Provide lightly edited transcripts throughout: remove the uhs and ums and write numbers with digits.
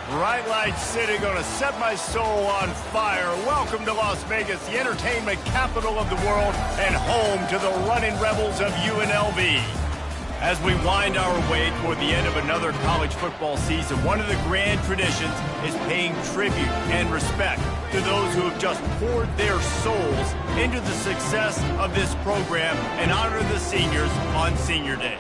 Bright Light City gonna set my soul on fire. Welcome to Las Vegas, the entertainment capital of the world and home to the running rebels of UNLV. As we wind our way toward the end of another college football season, one of the grand traditions is paying tribute and respect to those who have just poured their souls into the success of this program and honor the seniors on Senior Day.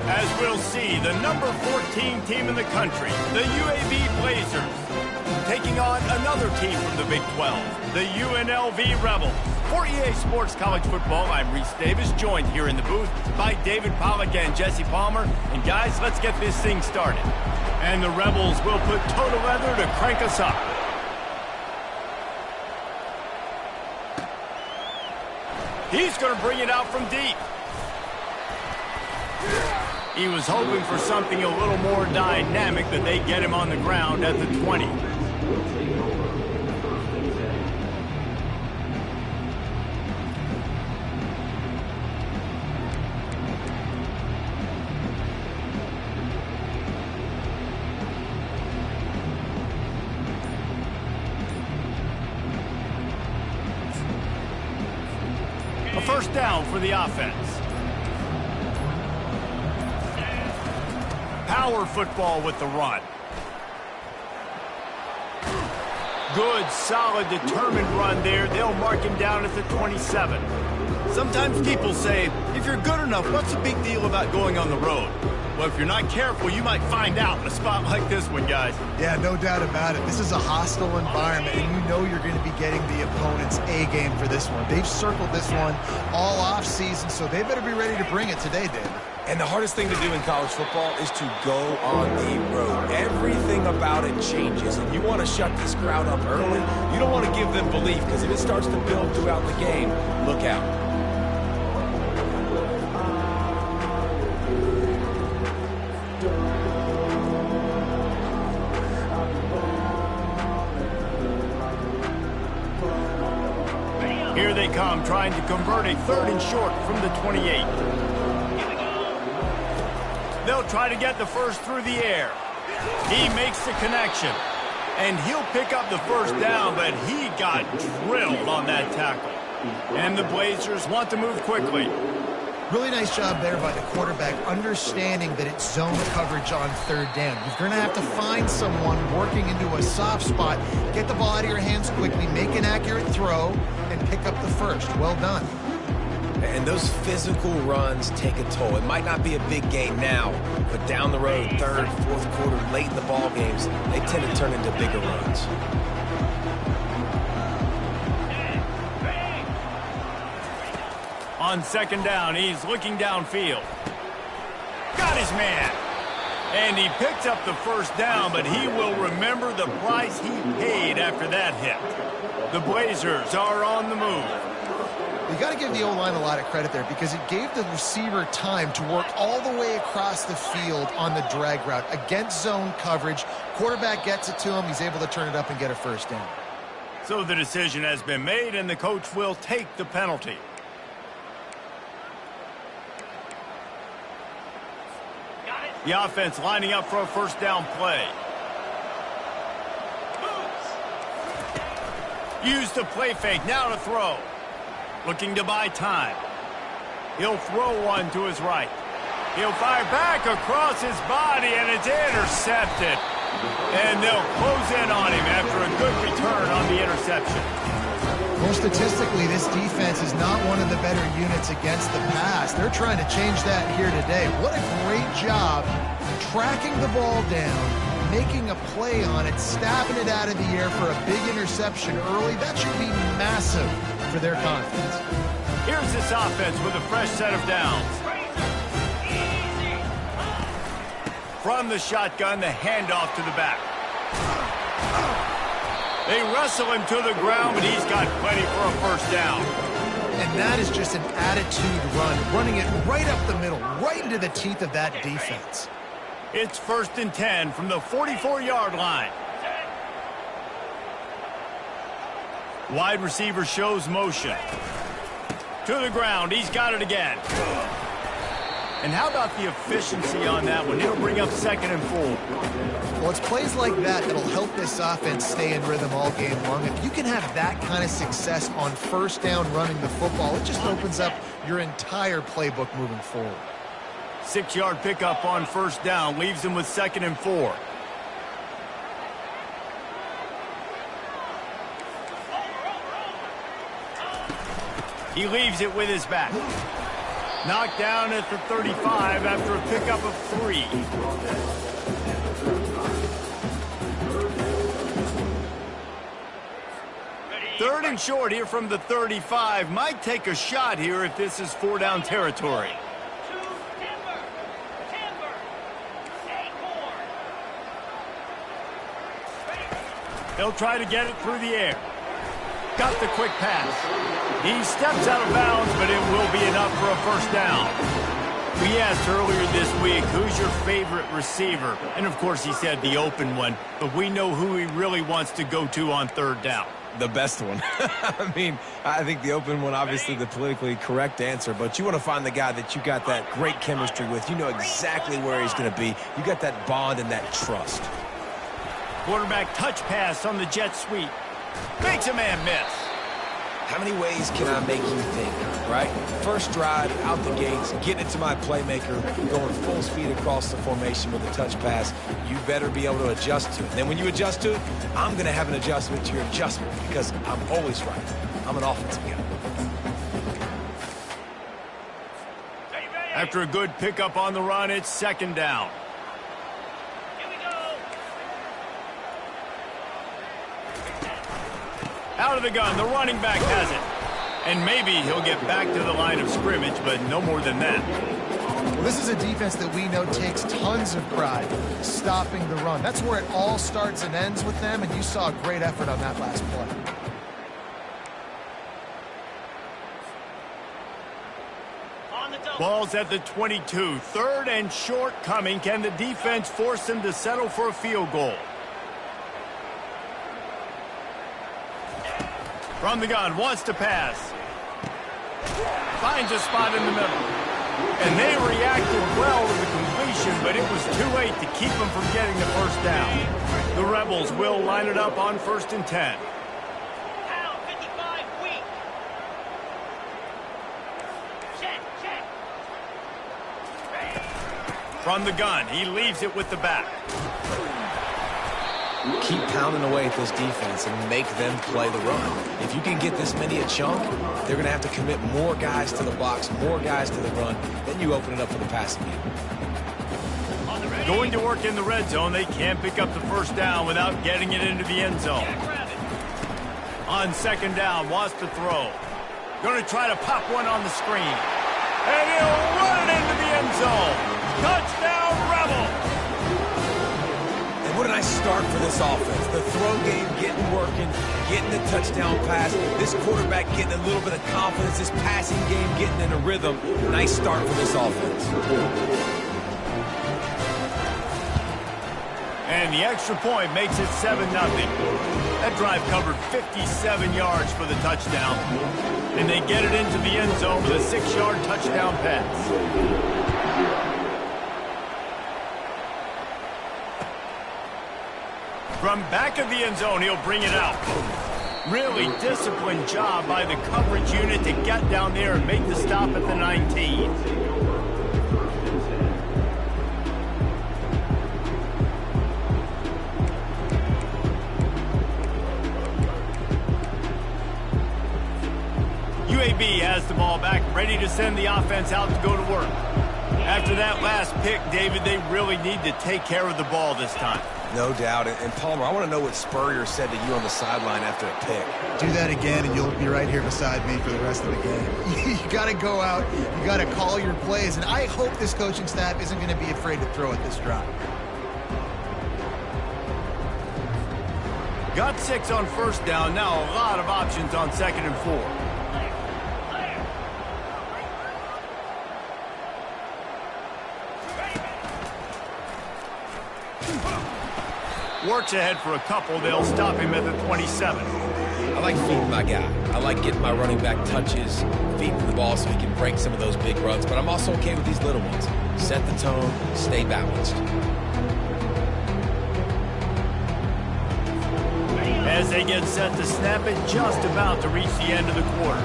As we'll see, the number 14 team in the country, the UAB Blazers, taking on another team from the Big 12, the UNLV Rebels. For EA Sports College Football, I'm Reese Davis, joined here in the booth by David Pollack and Jesse Palmer. And guys, let's get this thing started. And the Rebels will put total leather to crank us up. He's going to bring it out from deep. He was hoping for something a little more dynamic, that they get him on the ground at the 20. A first down for the offense. Power football with the run. Good, solid, determined run there. They'll mark him down at the 27. Sometimes people say, if you're good enough, what's the big deal about going on the road? Well, if you're not careful, you might find out in a spot like this one, guys. Yeah, no doubt about it. This is a hostile environment, and you know you're going to be getting the opponent's A-game for this one. They've circled this one all off-season, so they better be ready to bring it today, David. And the hardest thing to do in college football is to go on the road. Everything about it changes, and you want to shut this crowd up early. You don't want to give them belief, because if it starts to build throughout the game, look out. Here they come, trying to convert a 3rd and short from the 28. They'll try to get the first through the air. He makes the connection. And he'll pick up the first down, but he got drilled on that tackle. And the Blazers want to move quickly. Really nice job there by the quarterback, understanding that it's zone coverage on 3rd down. You're going to have to find someone working into a soft spot, get the ball out of your hands quickly, make an accurate throw, and pick up the first. Well done. And those physical runs take a toll. It might not be a big game now, but down the road, 3rd, 4th quarter, late in the ball games, they tend to turn into bigger runs. On 2nd down, he's looking downfield. Got his man. And he picked up the first down, but he will remember the price he paid after that hit. The Blazers are on the move. You got to give the O-line a lot of credit there, because it gave the receiver time to work all the way across the field on the drag route against zone coverage. Quarterback gets it to him. He's able to turn it up and get a first down. So the decision has been made, and the coach will take the penalty. The offense lining up for a first down play. Use the play fake, now to throw. Looking to buy time. He'll throw one to his right. He'll fire back across his body, and it's intercepted. And they'll close in on him after a good return on the interception. Well, statistically, this defense is not one of the better units against the pass. They're trying to change that here today. What a great job tracking the ball down, making a play on it, stabbing it out of the air for a big interception early. That should be massive for their confidence. Here's this offense with a fresh set of downs. From the shotgun, the handoff to the back. They wrestle him to the ground, but he's got plenty for a first down. And that is just an attitude run, running it right up the middle, right into the teeth of that defense. It's 1st and 10 from the 44-yard line. Wide receiver shows motion. To the ground, he's got it again. And how about the efficiency on that one? It'll bring up 2nd and 4. Well, it's plays like that that'll help this offense stay in rhythm all game long. If you can have that kind of success on 1st down running the football, it just opens up your entire playbook moving forward. 6-yard pickup on 1st down, leaves him with 2nd and 4. He leaves it with his back. Knocked down at the 35 after a pickup of 3. Third and short here from the 35. Might take a shot here if this is 4-down territory. They'll try to get it through the air. Got the quick pass. He steps out of bounds, but it will be enough for a 1st down. We asked earlier this week, who's your favorite receiver? And, of course, he said the open one, but we know who he really wants to go to on 3rd down. The best one. I mean, I think the open one, obviously the politically correct answer, but you want to find the guy that you got that great chemistry with. You know exactly where he's going to be. You got that bond and that trust. Quarterback touch pass on the jet sweep. Makes a man miss. How many ways can I make you think, right? First drive, out the gates, getting it to my playmaker, going full speed across the formation with a touch pass. You better be able to adjust to it. And then when you adjust to it, I'm going to have an adjustment to your adjustment because I'm always right. I'm an offensive guy. After a good pickup on the run, it's 2nd down. Out of the gun, the running back has it. And maybe he'll get back to the line of scrimmage, but no more than that. Well, this is a defense that we know takes tons of pride stopping the run. That's where it all starts and ends with them, and you saw a great effort on that last play. Ball's at the 22. 3rd and short coming. Can the defense force him to settle for a field goal? From the gun, wants to pass. Finds a spot in the middle. And they reacted well to the completion, but it was too late to keep them from getting the 1st down. The Rebels will line it up on 1st and 10. From the gun, he leaves it with the back. Keep pounding away at this defense and make them play the run. If you can get this many a chunk, they're going to have to commit more guys to the box, more guys to the run. Then you open it up for the passing game. Going to work in the red zone. They can't pick up the 1st down without getting it into the end zone. On 2nd down, wants to throw. Going to try to pop one on the screen. And he'll run it into the end zone. Touchdown, Rebel! What a nice start for this offense. The throw game getting working, getting the touchdown pass. This quarterback getting a little bit of confidence. This passing game getting in a rhythm. Nice start for this offense. And the extra point makes it 7-0. That drive covered 57 yards for the touchdown. And they get it into the end zone with a 6-yard touchdown pass. From back of the end zone, he'll bring it out. Really disciplined job by the coverage unit to get down there and make the stop at the 19. UAB has the ball back, ready to send the offense out to go to work. After that last pick, David, they really need to take care of the ball this time. No doubt. And Palmer, I want to know what Spurrier said to you on the sideline after a pick. Do that again, and you'll be right here beside me for the rest of the game. You got to go out. You got to call your plays, and I hope this coaching staff isn't going to be afraid to throw at this drive. Got 6 on 1st down. Now a lot of options on 2nd and 4. Works ahead for a couple. They'll stop him at the 27. I like feeding my guy. I like getting my running back touches, feeding the ball so he can break some of those big runs, but I'm also okay with these little ones. Set the tone, stay balanced. As they get set to snap it, just about to reach the end of the quarter.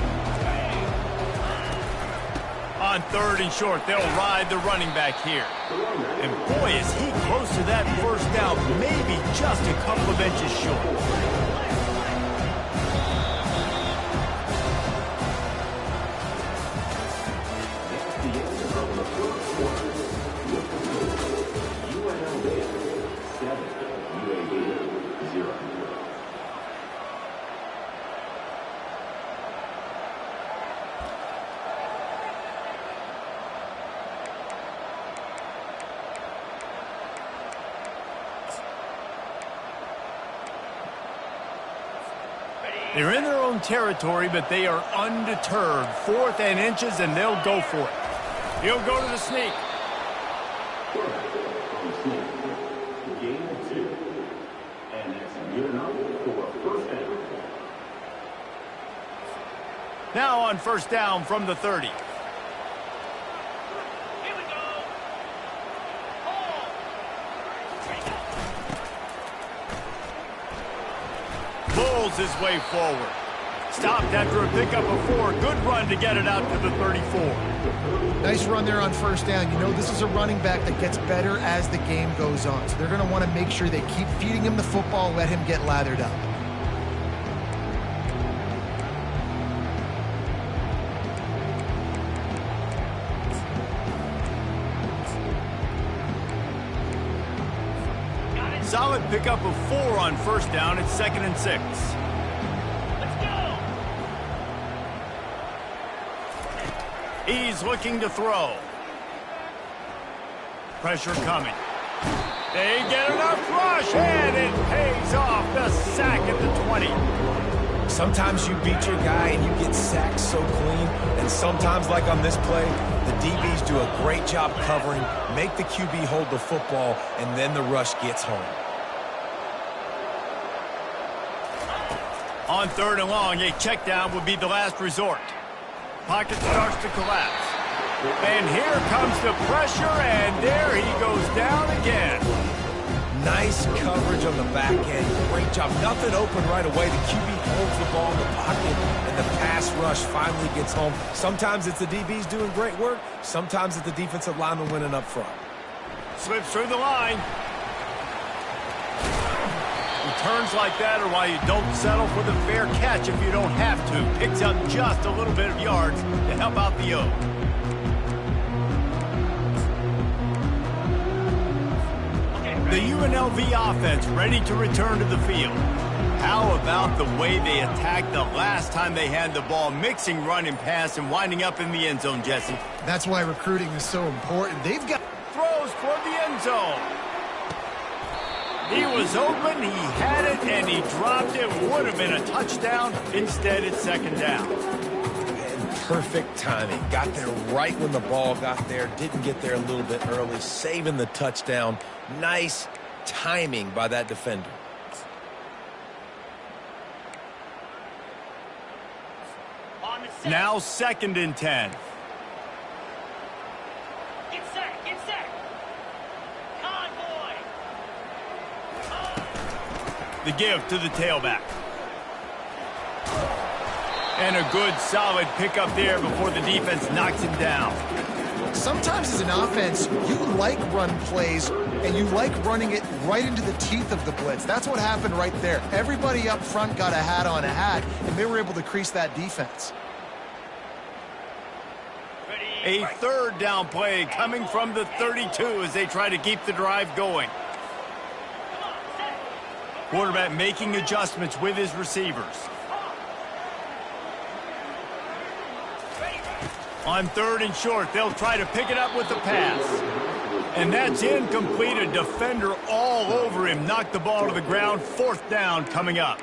On 3rd and short, they'll ride the running back here. And boy, is he close to that first down, maybe just a couple of inches short. They're in their own territory, but they are undeterred. 4th and inches, and they'll go for it. He'll go to the sneak. Now on 1st down from the 30. Pulls his way forward. Stopped after a pickup of 4. Good run to get it out to the 34. Nice run there on 1st down. You know, this is a running back that gets better as the game goes on. So they're going to want to make sure they keep feeding him the football, let him get lathered up. Solid pickup of 4 on 1st down. It's 2nd and 6. Let's go. He's looking to throw. Pressure coming. They get enough rush, and it pays off. The sack at the 20. Sometimes you beat your guy and you get sacked so clean, and sometimes, like on this play, the DBs do a great job covering, make the QB hold the football, and then the rush gets home. On 3rd and long, a check down would be the last resort. Pocket starts to collapse. And here comes the pressure, and there he goes down again. Nice coverage on the back end. Great job. Nothing open right away. The QB holds the ball in the pocket, and the pass rush finally gets home. Sometimes it's the DBs doing great work. Sometimes it's the defensive lineman winning up front. Slips through the line. Returns like that are why you don't settle for the fair catch if you don't have to. Picks up just a little bit of yards to help out the O. The UNLV offense ready to return to the field. How about the way they attacked the last time they had the ball, mixing run and pass and winding up in the end zone, Jesse? That's why recruiting is so important. They've got throws toward the end zone. He was open, he had it, and he dropped it. Would have been a touchdown. Instead, it's 2nd down. And perfect timing. Got there right when the ball got there. Didn't get there a little bit early. Saving the touchdown. Nice timing by that defender. Now 2nd and 10. Get set, get set. Convoy. The give to the tailback. And a good solid pickup there before the defense knocks him down. Sometimes as an offense, you like run plays, and you like running it right into the teeth of the blitz. That's what happened right there. Everybody up front got a hat on a hat, and they were able to crease that defense. A 3rd down play coming from the 32 as they try to keep the drive going. Quarterback making adjustments with his receivers. On 3rd and short, they'll try to pick it up with the pass. And that's incomplete. A defender all over him. Knocked the ball to the ground. 4th down coming up.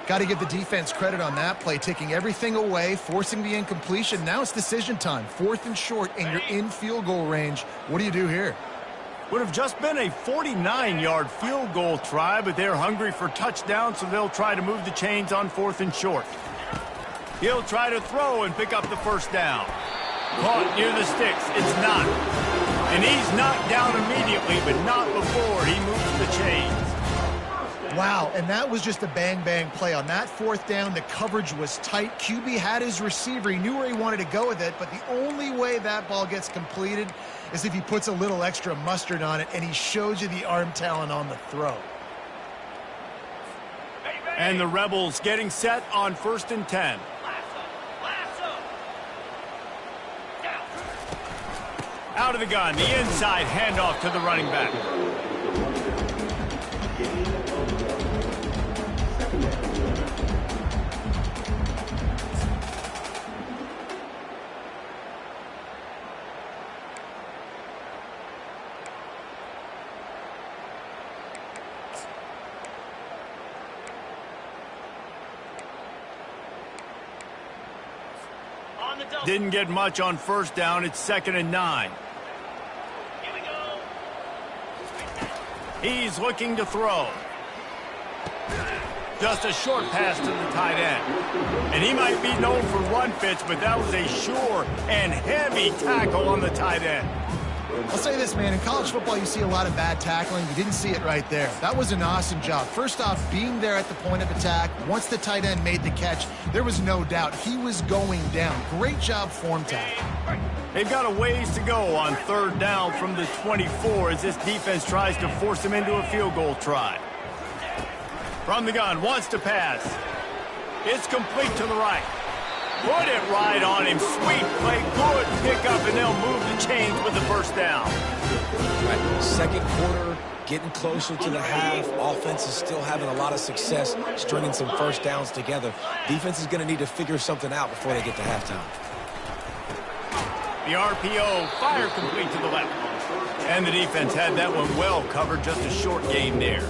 Got to give the defense credit on that play, taking everything away, forcing the incompletion. Now it's decision time. 4th and short, and you're in field goal range. What do you do here? Would have just been a 49-yard field goal try, but they're hungry for touchdown, so they'll try to move the chains on 4th and short. He'll try to throw and pick up the first down. Caught near the sticks. It's not. And he's knocked down immediately, but not before he moves the chains. Wow, and that was just a bang-bang play. On that 4th down, the coverage was tight. QB had his receiver. He knew where he wanted to go with it, but the only way that ball gets completed is if he puts a little extra mustard on it, and he shows you the arm talent on the throw. And the Rebels getting set on 1st and 10. Out of the gun, the inside handoff to the running back. Didn't get much on 1st down. It's 2nd and 9. Here we go. He's looking to throw. Just a short pass to the tight end. And he might be known for run fits, but that was a sure and heavy tackle on the tight end. I'll say this, man. In college football, you see a lot of bad tackling. You didn't see it right there. That was an awesome job. First off, being there at the point of attack. Once the tight end made the catch, there was no doubt he was going down. Great job form tackling. They've got a ways to go on 3rd down from the 24 as this defense tries to force him into a field goal try. From the gun, wants to pass. It's complete to the right. Put it right on him. Sweet play, good pickup, and they'll move the chains with the first down. Right, 2nd quarter, getting closer to the half. Offense is still having a lot of success stringing some first downs together. Defense is going to need to figure something out before they get to halftime. The RPO, fire complete to the left. And the defense had that one well covered, just a short gain there.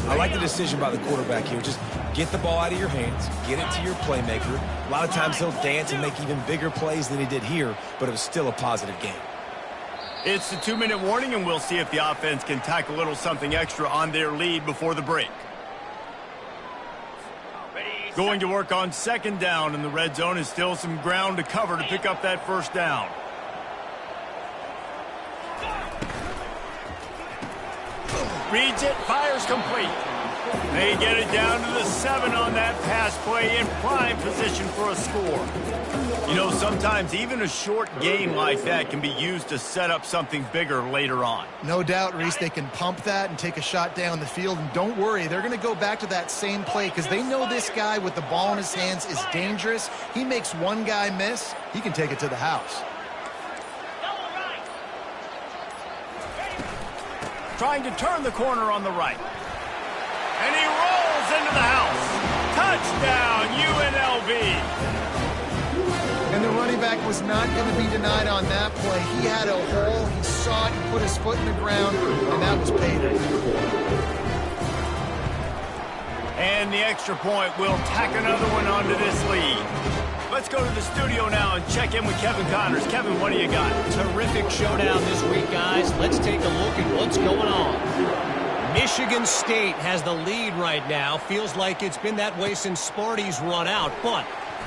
I like the decision by the quarterback here. Just get the ball out of your hands, get it to your playmaker. A lot of times he'll dance and make even bigger plays than he did here, but it was still a positive game. It's the 2-minute warning, and we'll see if the offense can tack a little something extra on their lead before the break. Going to work on 2nd down, and the red zone is still some ground to cover to pick up that first down. Reads it, fires complete. They get it down to the 7 on that pass play in prime position for a score. You know, sometimes even a short game like that can be used to set up something bigger later on. No doubt, Reese, they can pump that and take a shot down the field. And don't worry, they're going to go back to that same play because they know this guy with the ball in his hands is dangerous. He makes one guy miss, he can take it to the house. Trying to turn the corner on the right. And he rolls into the house. Touchdown, UNLV. And the running back was not going to be denied on that play. He had a hole, he saw it, he put his foot in the ground, and that was paid. And the extra point will tack another one onto this lead. Let's go to the studio now and check in with Kevin Connors. Kevin, what do you got? Terrific showdown this week, guys. Let's take a look at what's going on. Michigan State has the lead right now. Feels like it's been that way since Sparty's run out, but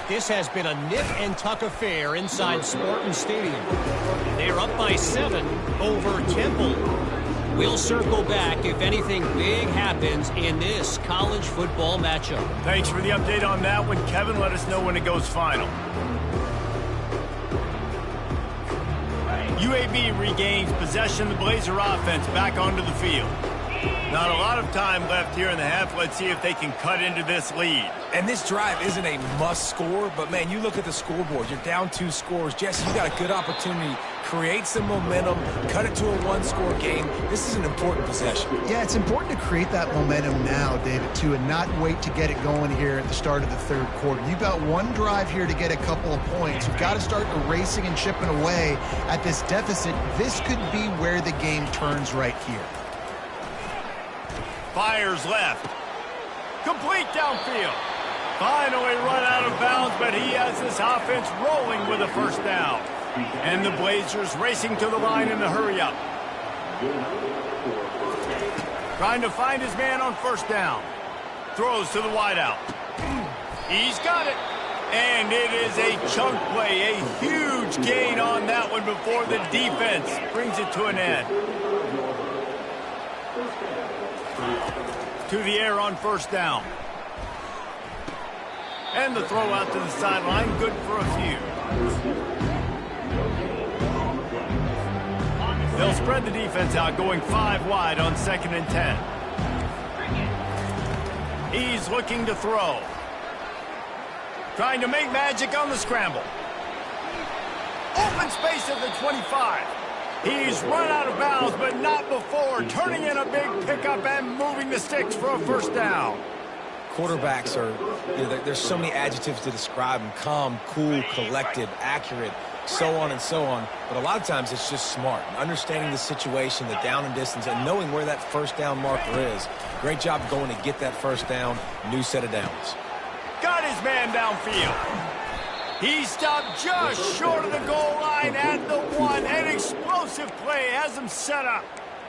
this has been a nip and tuck affair inside Spartan Stadium. They're up by 7 over Temple. We'll circle back if anything big happens in this college football matchup. Thanks for the update on that one, Kevin. Let us know when it goes final. UAB regains possession of the Blazer offense back onto the field. Not a lot of time left here in the half. Let's see if they can cut into this lead. And this drive isn't a must score, but man, you look at the scoreboard. You're down 2 scores. Jesse, you got a good opportunity. Create some momentum, cut it to a 1-score game. This is an important possession. Yeah, it's important to create that momentum now, David, too, and not wait to get it going here at the start of the 3rd quarter. You've got one drive here to get a couple of points. You've got to start erasing and chipping away at this deficit. This could be where the game turns right here. Fires left. Complete downfield. Finally run out of bounds, but he has this offense rolling with a first down. And the Blazers racing to the line in the hurry up. Trying to find his man on first down. Throws to the wideout. He's got it. And it is a chunk play, a huge gain on that one before the defense brings it to an end. To the air on first down. And the throw out to the sideline, good for a few. They'll spread the defense out, going 5 wide on 2nd and 10. He's looking to throw. Trying to make magic on the scramble. Open space at the 25. He's run out of bounds, but not before. Turning in a big pickup and moving the sticks for a first down. Quarterbacks are, there's so many adjectives to describe them. Calm, cool, collected, accurate, so on and so on. But a lot of times it's just smart. Understanding the situation, the down and distance, and knowing where that first down marker is. Great job going to get that first down. New set of downs. Got his man downfield. He stopped just short of the goal line at the 1. An explosive play has him set up.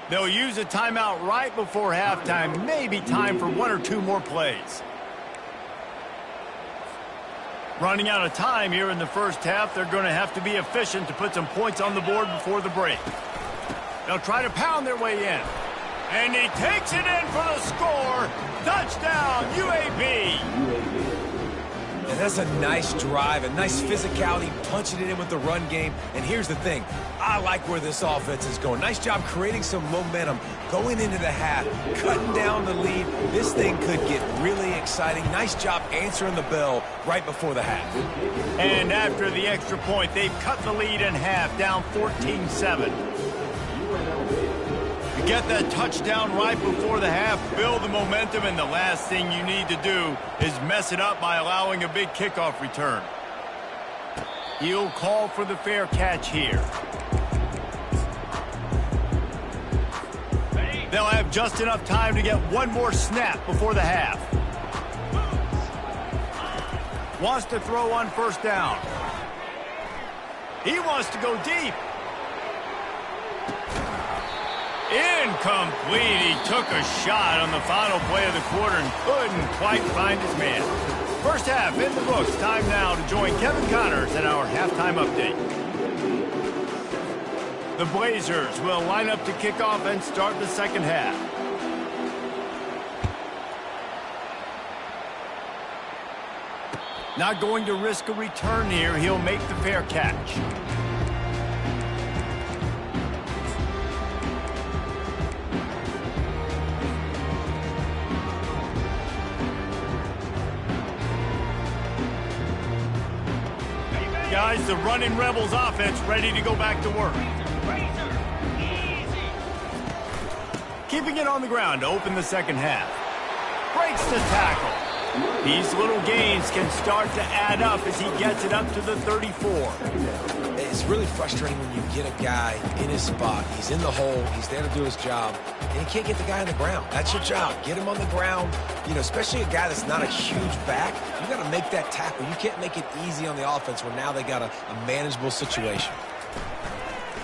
They'll use a timeout right before halftime. Maybe time for 1 or 2 more plays. Running out of time here in the first half. They're going to have to be efficient to put some points on the board before the break. They'll try to pound their way in. And he takes it in for the score. Touchdown, UAB. And that's a nice drive, a nice physicality, punching it in with the run game. And here's the thing. I like where this offense is going. Nice job creating some momentum, going into the half, cutting down the lead. This thing could get really exciting. Nice job answering the bell right before the half. And after the extra point, they've cut the lead in half, down 14-7. You get that touchdown right before the half, build the momentum, and the last thing you need to do is mess it up by allowing a big kickoff return. He'll call for the fair catch here. They'll have just enough time to get one more snap before the half. Wants to throw on first down. He wants to go deep. Incomplete. He took a shot on the final play of the quarter and couldn't quite find his man. First half in the books. Time now to join Kevin Connors in our halftime update. The Blazers will line up to kick off and start the second half. Not going to risk a return here. He'll make the fair catch. Guys, the running Rebels offense ready to go back to work. Keeping it on the ground to open the second half. Breaks the tackle. These little gains can start to add up as he gets it up to the 34. It's really frustrating when you get a guy in his spot. He's in the hole. He's there to do his job. And you can't get the guy on the ground. That's your job. Get him on the ground. You know, especially a guy that's not a huge back. You got to make that tackle. You can't make it easy on the offense where now they got a manageable situation.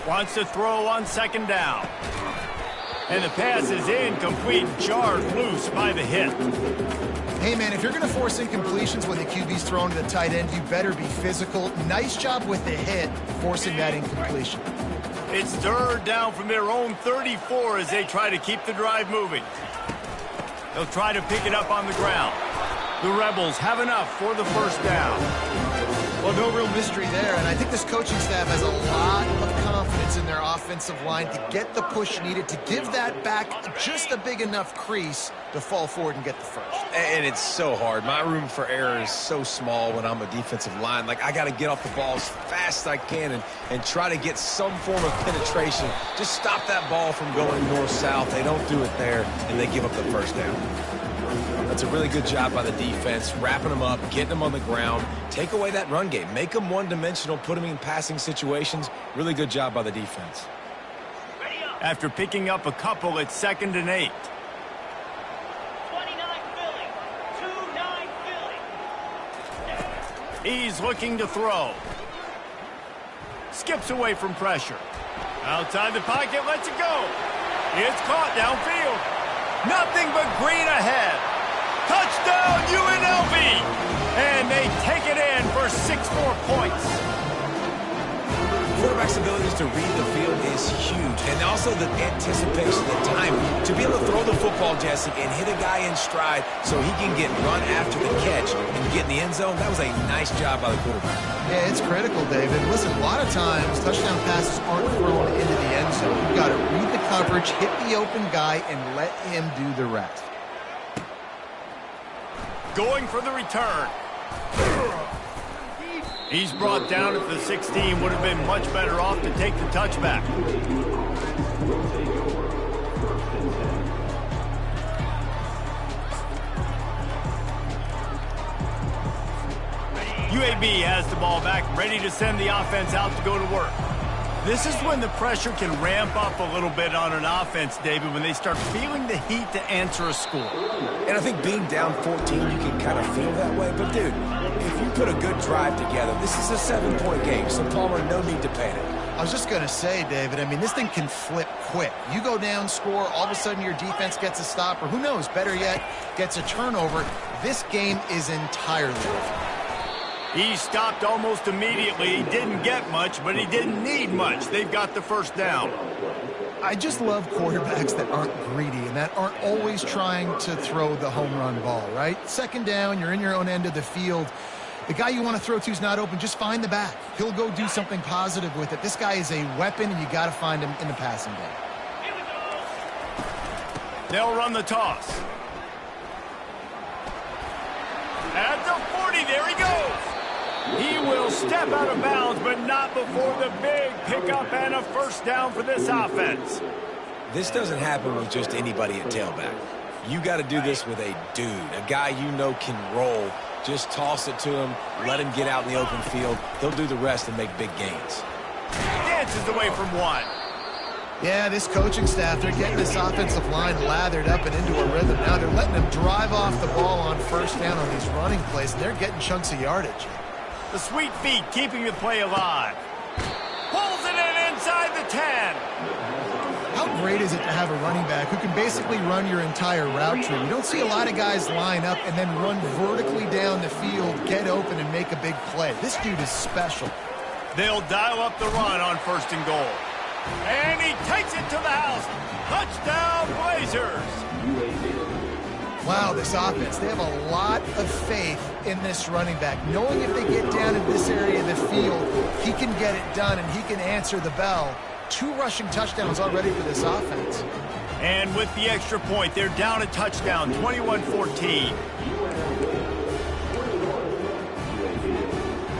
Wants to throw on second down. And the pass is incomplete, jarred loose by the hit. Hey, man, if you're going to force incompletions when the QB's thrown to the tight end, you better be physical. Nice job with the hit, forcing that incompletion. It's third down from their own 34 as they try to keep the drive moving. They'll try to pick it up on the ground. The Rebels have enough for the first down. Well, no real mystery there, and I think this coaching staff has a lot of confidence in their offensive line to get the push needed to give that back just a big enough crease to fall forward and get the first. And it's so hard. My room for error is so small when I'm a defensive line. Like, I got to get off the ball as fast as I can and try to get some form of penetration. Just stop that ball from going north-south. They don't do it there, and they give up the first down. That's a really good job by the defense, wrapping them up, getting them on the ground, take away that run game, make them one-dimensional, put them in passing situations. Really good job by the defense. After picking up a couple, it's 2nd and 8. 29 Philly. 2-9 Philly. He's looking to throw. Skips away from pressure. Outside the pocket, lets it go. It's caught downfield. Nothing but green ahead. Touchdown UNLV! And they take it in for 6 more points. Quarterback's abilities to read the field is huge, and also the anticipation, the time to be able to throw the football, Jesse, and hit a guy in stride so he can get run after the catch and get in the end zone. That was a nice job by the quarterback. Yeah, it's critical, David. Listen, a lot of times touchdown passes aren't thrown into the end zone. You've got to read the coverage, hit the open guy, and let him do the rest. Going for the return. He's brought down at the 16. Would have been much better off to take the touchback. UAB has the ball back, ready to send the offense out to go to work. This is when the pressure can ramp up a little bit on an offense, David, when they start feeling the heat to answer a score. And I think being down 14, you can kind of feel that way. But, dude, if you put a good drive together, this is a 7-point game, so Palmer, no need to panic. I was just going to say, David, I mean, this thing can flip quick. You go down, score, all of a sudden your defense gets a stop, or who knows, better yet, gets a turnover. This game is entirely different. He stopped almost immediately. He didn't get much, but he didn't need much. They've got the first down. I just love quarterbacks that aren't greedy and that aren't always trying to throw the home run ball, right? Second down, you're in your own end of the field. The guy you want to throw to is not open. Just find the back. He'll go do something positive with it. This guy is a weapon, and you got to find him in the passing game. They'll run the toss. At the 40, there he goes. He will step out of bounds, but not before the big pickup and a first down for this offense. This doesn't happen with just anybody at tailback. You got to do this with a dude, a guy you know can roll. Just toss it to him, let him get out in the open field. He'll do the rest and make big gains. Dances away from one. Yeah, this coaching staff, they're getting this offensive line lathered up and into a rhythm. Now they're letting them drive off the ball on first down on these running plays, and they're getting chunks of yardage. The sweet feet keeping the play alive. Pulls it in inside the 10. How great is it to have a running back who can basically run your entire route tree? You don't see a lot of guys line up and then run vertically down the field, get open, and make a big play. This dude is special. They'll dial up the run on first and goal. And he takes it to the house. Touchdown, Blazers. Wow, this offense, they have a lot of faith in this running back. Knowing if they get down in this area of the field, he can get it done and he can answer the bell. 2 rushing touchdowns already for this offense. And with the extra point, they're down a touchdown, 21-14.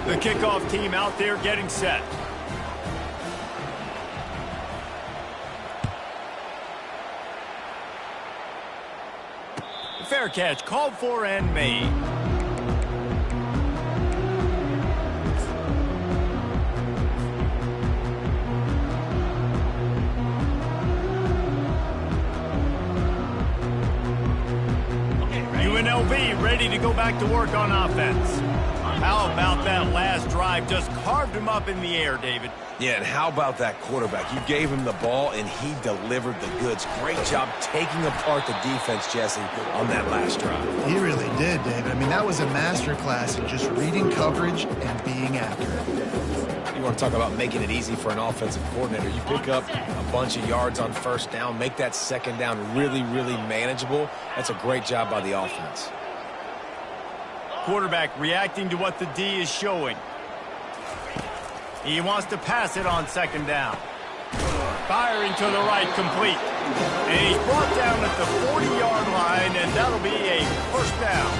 The kickoff team out there getting set. Fair catch called for and made. UNLV ready to go back to work on offense. How about that last drive? Just carved him up in the air, David. Yeah, and how about that quarterback? You gave him the ball, and he delivered the goods. Great job taking apart the defense, Jesse, on that last drive. He really did, David. I mean, that was a masterclass in just reading coverage and being accurate. You want to talk about making it easy for an offensive coordinator. You pick up a bunch of yards on first down, make that second down really, really manageable. That's a great job by the offense. Quarterback reacting to what the D is showing. He wants to pass it on second down. Firing to the right, complete. And he's brought down at the 40-yard line, and that'll be a first down.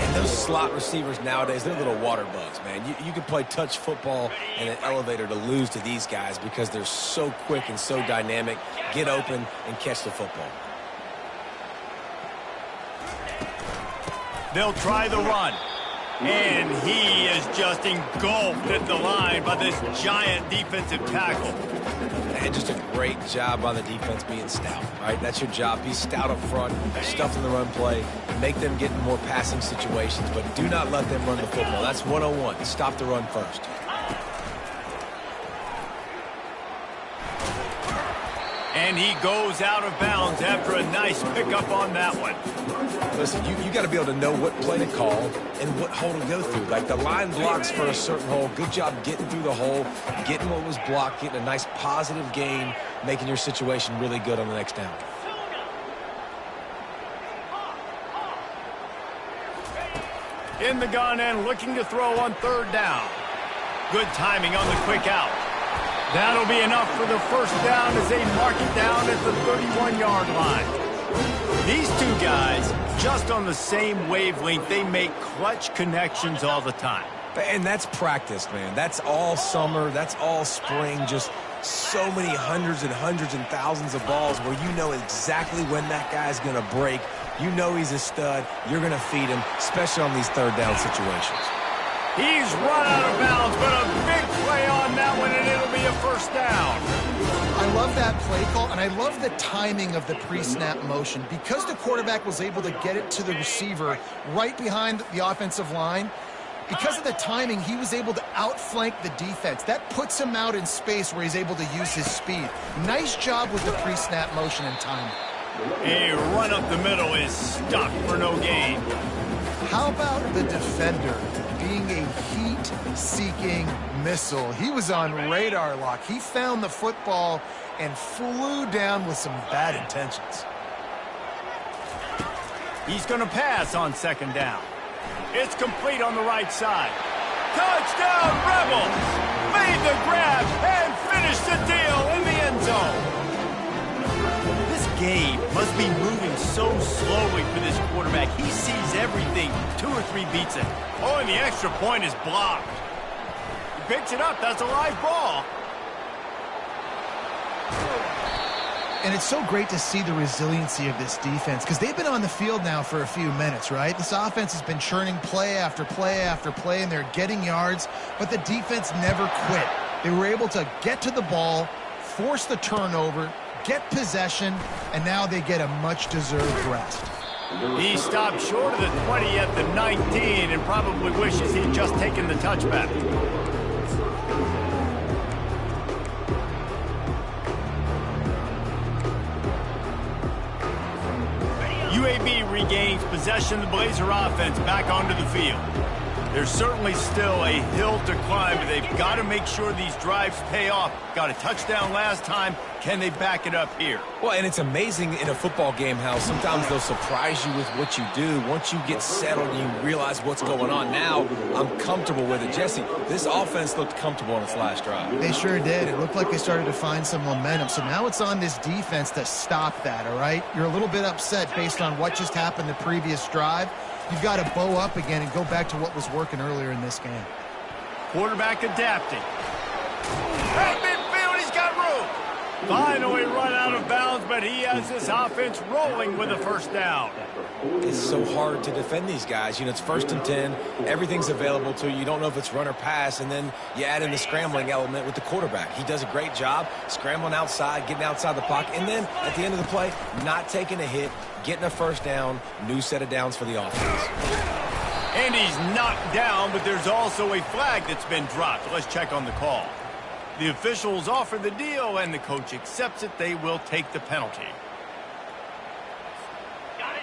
And those slot receivers nowadays, they're little water bugs, man. You can play touch football in an elevator to lose to these guys because they're so quick and so dynamic. Get open and catch the football. They'll try the run. And he is just engulfed at the line by this giant defensive tackle. And just a great job by the defense being stout, right? That's your job. Be stout up front, stuff in the run play, make them get in more passing situations, but do not let them run the football. That's 101. Stop the run first. And he goes out of bounds after a nice pickup on that one. Listen, you got to be able to know what play to call and what hole to go through. Like the line blocks for a certain hole. Good job getting through the hole, getting what was blocked, getting a nice positive gain, making your situation really good on the next down. In the gun and looking to throw on third down. Good timing on the quick out. That'll be enough for the first down as they mark it down at the 31-yard line. These two guys, just on the same wavelength, they make clutch connections all the time. And that's practice, man. That's all summer. That's all spring. Just so many hundreds and thousands of balls where you know exactly when that guy's going to break. You know he's a stud. You're going to feed him, especially on these third down situations. He's run out of bounds, but a big play on that one, and it'll be a first down. I love that play call, and I love the timing of the pre-snap motion. Because the quarterback was able to get it to the receiver right behind the offensive line, because of the timing, he was able to outflank the defense. That puts him out in space where he's able to use his speed. Nice job with the pre-snap motion and timing. A run up the middle is stopped for no gain. How about the defender being a heat-seeking missile? He was on radar lock. He found the football and flew down with some bad intentions. He's going to pass on second down. It's complete on the right side. Touchdown, Rebels! Made the grab and finished the deal in the end zone. This game must be moving so slowly for this quarterback. He sees everything 2 or 3 beats it. Oh, and the extra point is blocked. He picks it up. That's a live ball. And it's so great to see the resiliency of this defense because they've been on the field now for a few minutes, right? This offense has been churning play after play after play, and they're getting yards, but the defense never quit. They were able to get to the ball, force the turnover, get possession, and now they get a much-deserved rest. He stopped short of the 20 at the 19 and probably wishes he'd just taken the touchback. UAB regains possession of the Blazer offense back onto the field. There's certainly still a hill to climb, but they've got to make sure these drives pay off. Got a touchdown last time. Can they back it up here? Well, and it's amazing in a football game how sometimes they'll surprise you with what you do. Once you get settled and you realize what's going on, now I'm comfortable with it. Jesse, this offense looked comfortable on its last drive. They sure did. It looked like they started to find some momentum. So now it's on this defense to stop that, all right? You're a little bit upset based on what just happened the previous drive. You've got to bow up again and go back to what was working earlier in this game. Quarterback adapting. At midfield, he's got room. Finally run out of bounds, but he has this offense rolling with a first down. It's so hard to defend these guys. You know, it's 1st and 10. Everything's available to you. You don't know if it's run or pass, and then you add in the scrambling element with the quarterback. He does a great job scrambling outside, getting outside the pocket, and then at the end of the play, not taking a hit, getting a first down, new set of downs for the offense. And he's knocked down, but there's also a flag that's been dropped. Let's check on the call. The officials offer the deal, and the coach accepts it. They will take the penalty.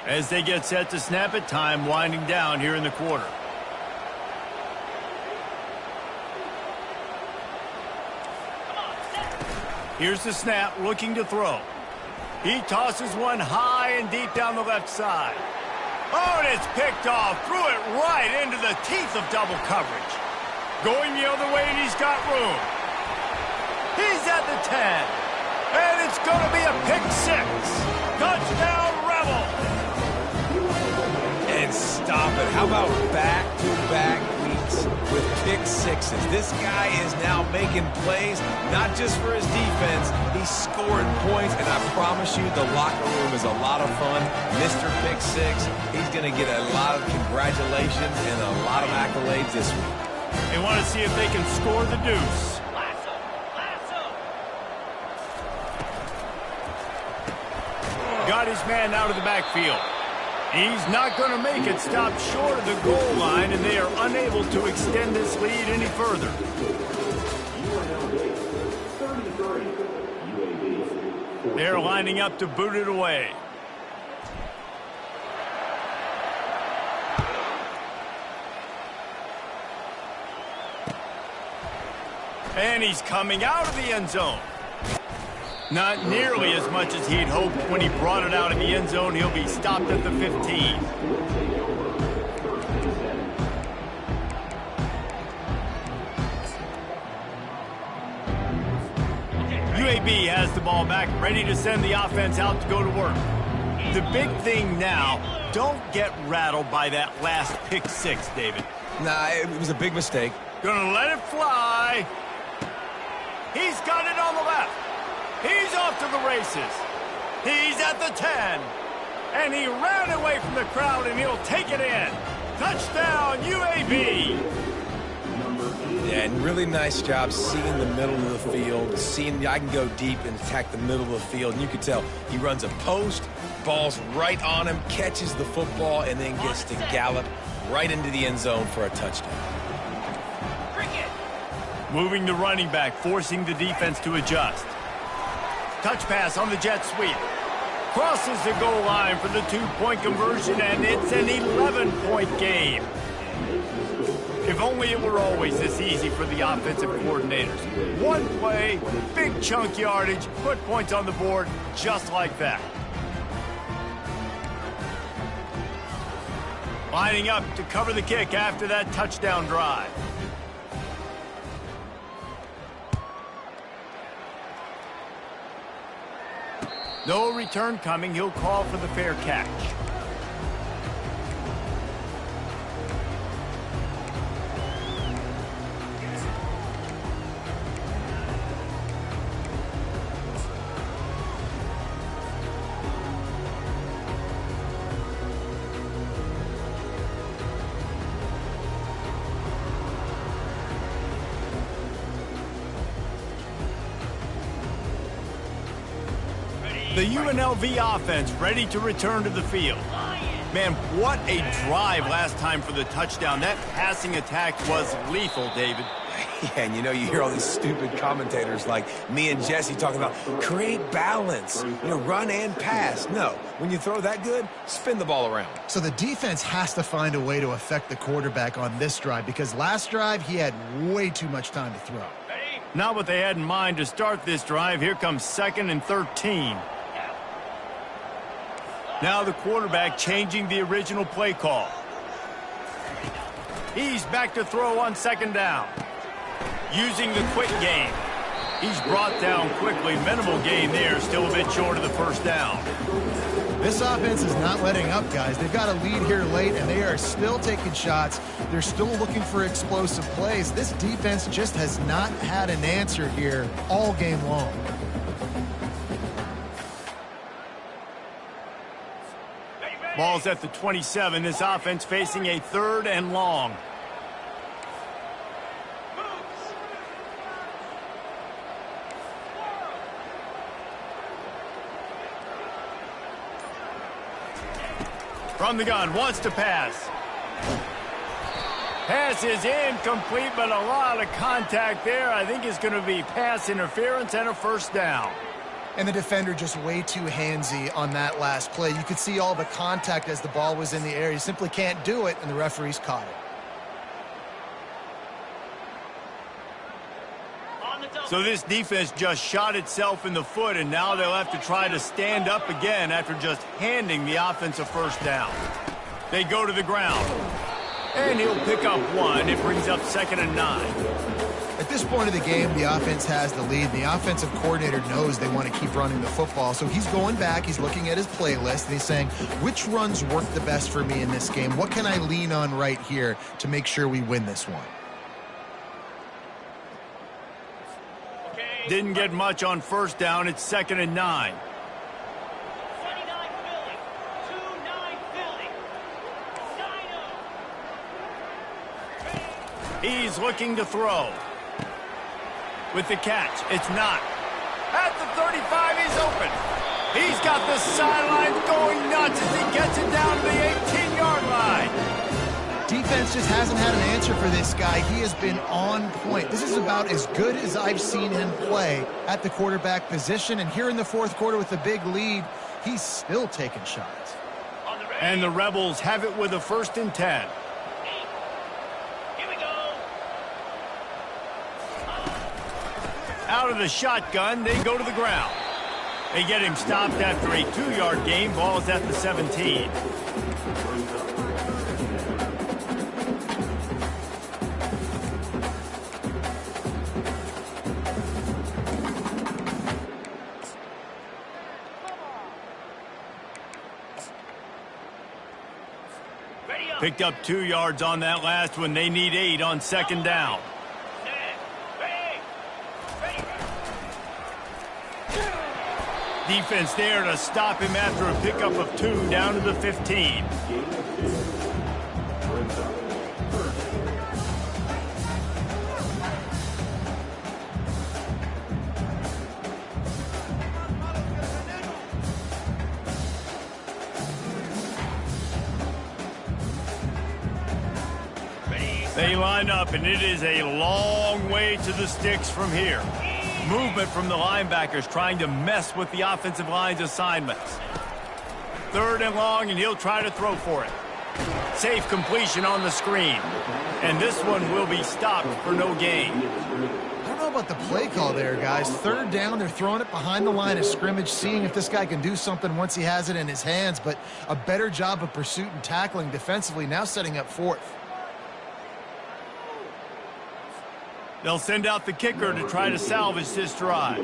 As they get set to snap it, time winding down here in the quarter. Here's the snap, looking to throw. He tosses one high and deep down the left side. Oh, and it's picked off. Threw it right into the teeth of double coverage. Going the other way, and he's got room. He's at the 10. And it's going to be a pick 6. Touchdown, Rebels. And stop it. How about back-to-back weeks with pick 6s? This guy is now making plays, not just for his defense. He's scoring points, and I promise you the locker room is a lot of fun. Mr. Pick 6, he's going to get a lot of congratulations and a lot of accolades this week. They want to see if they can score the deuce. Got his man out of the backfield. He's not going to make it. Stopped short of the goal line, and they are unable to extend this lead any further. They're lining up to boot it away. And he's coming out of the end zone. Not nearly as much as he'd hoped when he brought it out of the end zone. He'll be stopped at the 15. UAB has the ball back, ready to send the offense out to go to work. The big thing now, don't get rattled by that last pick six, David. Nah, it was a big mistake. Gonna let it fly. He's got it on the left. He's off to the races. He's at the 10. And he ran away from the crowd, and he'll take it in. Touchdown, UAB. Yeah, and really nice job seeing the middle of the field, seeing I can go deep and attack the middle of the field. And you can tell he runs a post, ball's right on him, catches the football, and then gets to gallop right into the end zone for a touchdown. Moving the running back, forcing the defense to adjust. Touch pass on the jet sweep. Crosses the goal line for the two-point conversion, and it's an 11-point game. If only it were always this easy for the offensive coordinators. One play, big chunk yardage, put points on the board just like that. Lining up to cover the kick after that touchdown drive. No return coming. He'll call for the fair catch. The UNLV offense ready to return to the field. Man, what a drive last time for the touchdown. That passing attack was lethal, David. Yeah, and you know, you hear all these stupid commentators like me and Jesse talking about create balance, run and pass. No, when you throw that good, spin the ball around. So the defense has to find a way to affect the quarterback on this drive because last drive he had way too much time to throw. Not what they had in mind to start this drive. Here comes 2nd and 13. Now the quarterback changing the original play call. He's back to throw on 2nd down. Using the quick game. He's brought down quickly. Minimal gain there. Still a bit short of the 1st down. This offense is not letting up, guys. They've got a lead here late, and they are still taking shots. They're still looking for explosive plays. This defense just has not had an answer here all game long. Ball's at the 27. This offense facing a 3rd and long. From the gun, wants to pass. Pass is incomplete, but a lot of contact there. I think it's going to be pass interference and a 1st down. And the defender just way too handsy on that last play. You could see all the contact as the ball was in the air. You simply can't do it, and the referees caught it. So this defense just shot itself in the foot, and now they'll have to try to stand up again after just handing the offense a 1st down. They go to the ground, and he'll pick up 1. It brings up 2nd and 9. At this point of the game, the offense has the lead. The offensive coordinator knows they want to keep running the football, so he's going back, he's looking at his playlist, and he's saying, which runs work the best for me in this game? What can I lean on right here to make sure we win this one? Didn't get much on 1st down. It's 2nd and 9. 29 Philly. 2-9 Philly. 9-0. He's looking to throw. With the catch, it's not. At the 35, he's open. He's got the sideline going nuts as he gets it down to the 18-yard line. Defense just hasn't had an answer for this guy. He has been on point. This is about as good as I've seen him play at the quarterback position. And here in the fourth quarter with the big lead, he's still taking shots. And the Rebels have it with a 1st and 10. Here we go. Out of the shotgun, they go to the ground. They get him stopped after a 2-yard gain. Ball's at the 17. Picked up 2 yards on that last one. They need 8 on 2nd down. Defense there to stop him after a pickup of 2 down to the 15. They line up, and it is a long way to the sticks from here. Movement from the linebackers trying to mess with the offensive line's assignments. 3rd and long, and he'll try to throw for it. Safe completion on the screen. And this one will be stopped for no gain. I don't know about the play call there, guys. 3rd down, they're throwing it behind the line of scrimmage, seeing if this guy can do something once he has it in his hands, but a better job of pursuit and tackling defensively, now setting up 4th. They'll send out the kicker to try to salvage this drive.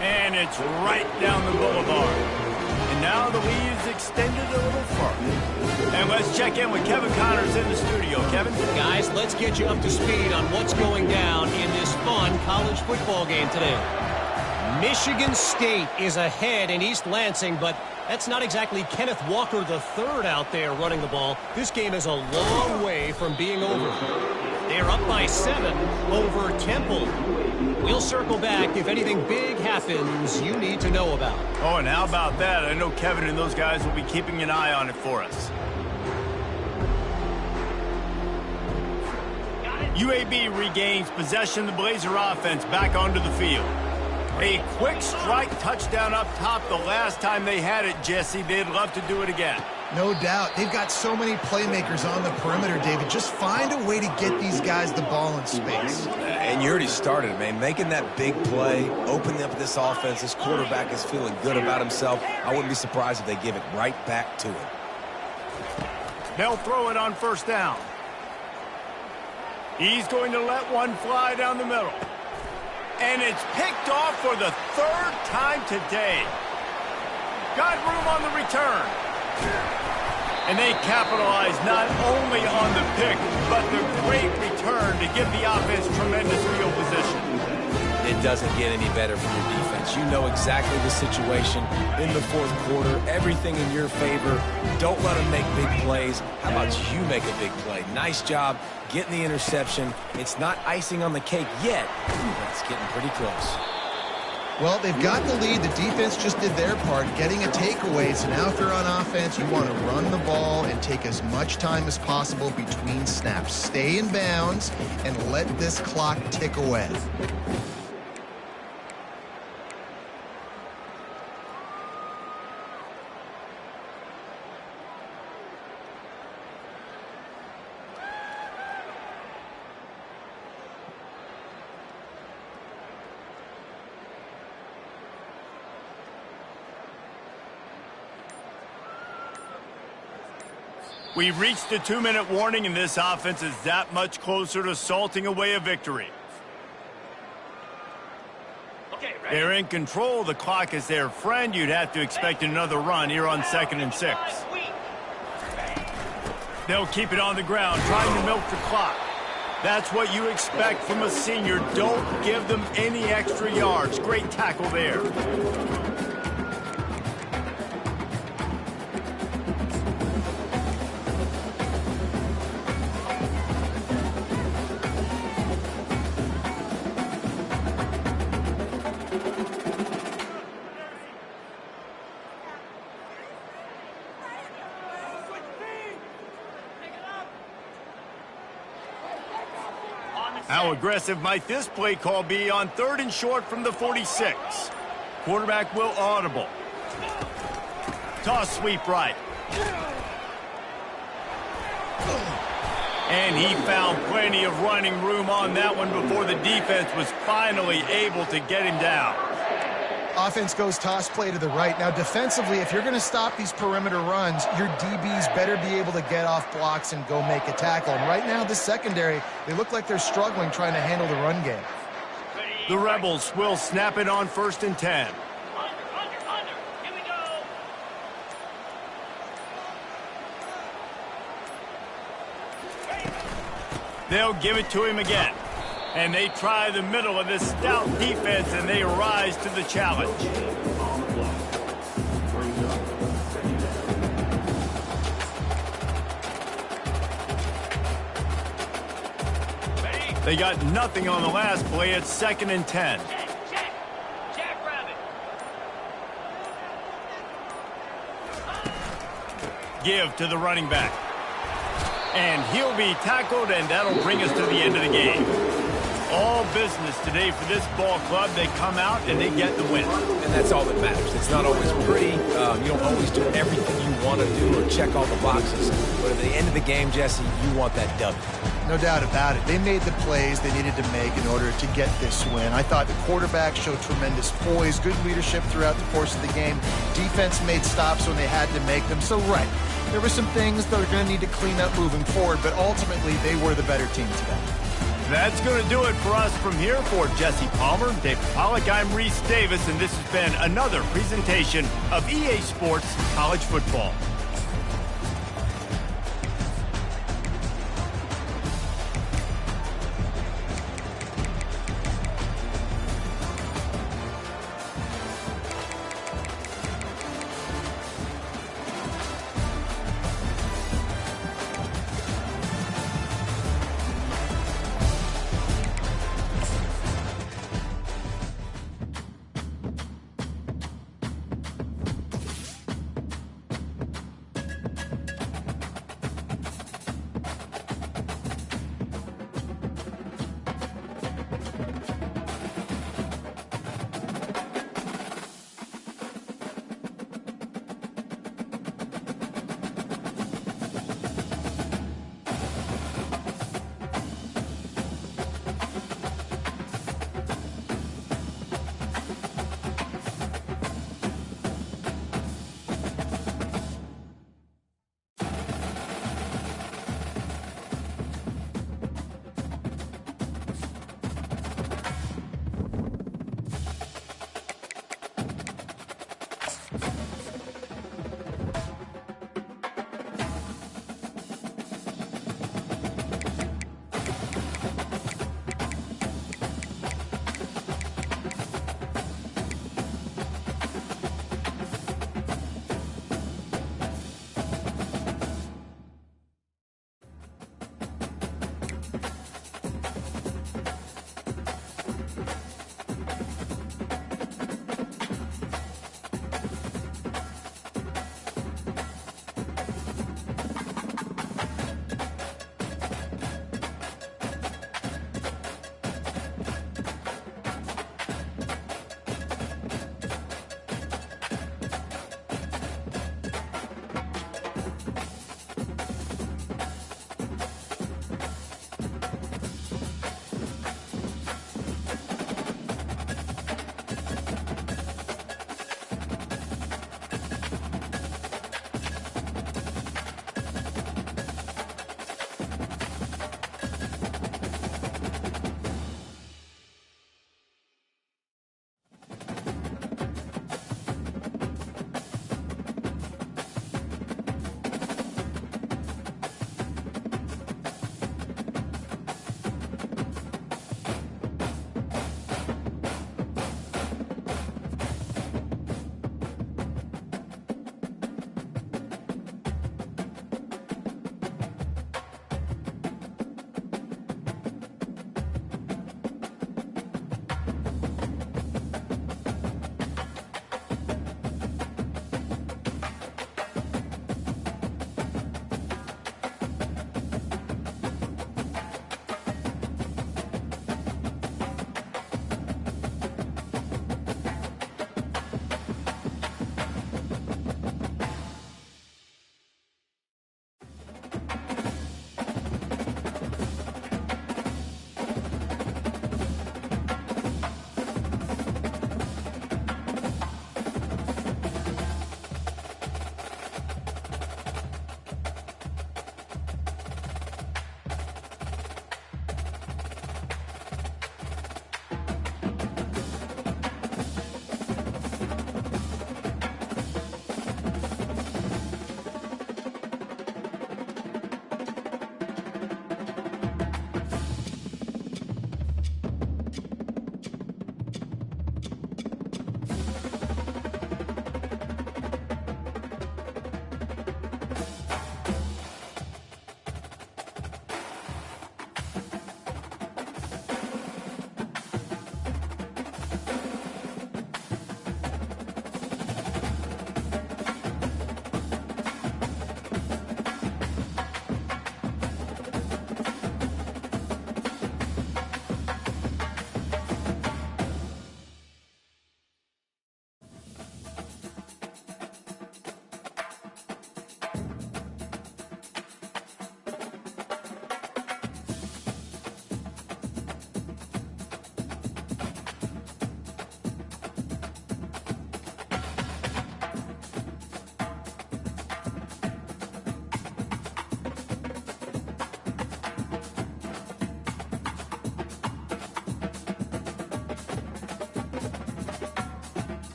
And it's right down the boulevard. And now the lead is extended a little further. And let's check in with Kevin Connors in the studio. Kevin? Guys, let's get you up to speed on what's going down in this fun college football game today. Michigan State is ahead in East Lansing, but that's not exactly Kenneth Walker III out there running the ball. This game is a long way from being over. They're up by 7 over Temple. We'll circle back if anything big happens you need to know about. Oh, and how about that? I know Kevin and those guys will be keeping an eye on it for us. UAB regains possession of the Blazer offense back onto the field. A quick strike touchdown up top the last time they had it, Jesse. They'd love to do it again. No doubt. They've got so many playmakers on the perimeter, David. Just find a way to get these guys the ball in space. And you already started, man. Making that big play, opening up this offense. This quarterback is feeling good about himself. I wouldn't be surprised if they give it right back to him. They'll throw it on 1st down. He's going to let one fly down the middle. And it's picked off for the 3rd time today. Got room on the return. And they capitalize not only on the pick, but the great return to give the offense tremendous field position. It doesn't get any better from your defense. You know exactly the situation in the 4th quarter. Everything in your favor. Don't let them make big plays. How about you make a big play? Nice job getting the interception. It's not icing on the cake yet, but it's getting pretty close. Well, they've got the lead. The defense just did their part, getting a takeaway. So now if they're on offense, you want to run the ball and take as much time as possible between snaps. Stay in bounds and let this clock tick away. We've reached the 2-minute warning, and this offense is that much closer to salting away a victory. Okay, ready? They're in control. The clock is their friend. You'd have to expect another run here on 2nd and 6. They'll keep it on the ground, trying to milk the clock. That's what you expect from a senior. Don't give them any extra yards. Great tackle there. How aggressive might this play call be on 3rd and short from the 46? Quarterback will audible. Toss sweep right. And he found plenty of running room on that one before the defense was finally able to get him down. Offense goes toss play to the right. Now, defensively, if you're going to stop these perimeter runs, your DBs better be able to get off blocks and go make a tackle. And right now, the secondary, they look like they're struggling trying to handle the run game. The Rebels will snap it on 1st and 10. Here we go. They'll give it to him again. And they try the middle of this stout defense, and they rise to the challenge. Ready? They got nothing on the last play. It's 2nd and 10. Check. Jackrabbit. Give to the running back. And he'll be tackled, and that'll bring us to the end of the game. All business today for this ball club. They come out and they get the win. And that's all that matters. It's not always pretty. You don't always do everything you want to do or check all the boxes. But at the end of the game, Jesse, you want that W. No doubt about it. They made the plays they needed to make in order to get this win. I thought the quarterback showed tremendous poise, good leadership throughout the course of the game. Defense made stops when they had to make them. So, right, there were some things that are going to need to clean up moving forward, but ultimately they were the better team today. That's going to do it for us from here. For Jesse Palmer, David Pollack, I'm Reese Davis, and this has been another presentation of EA Sports College Football.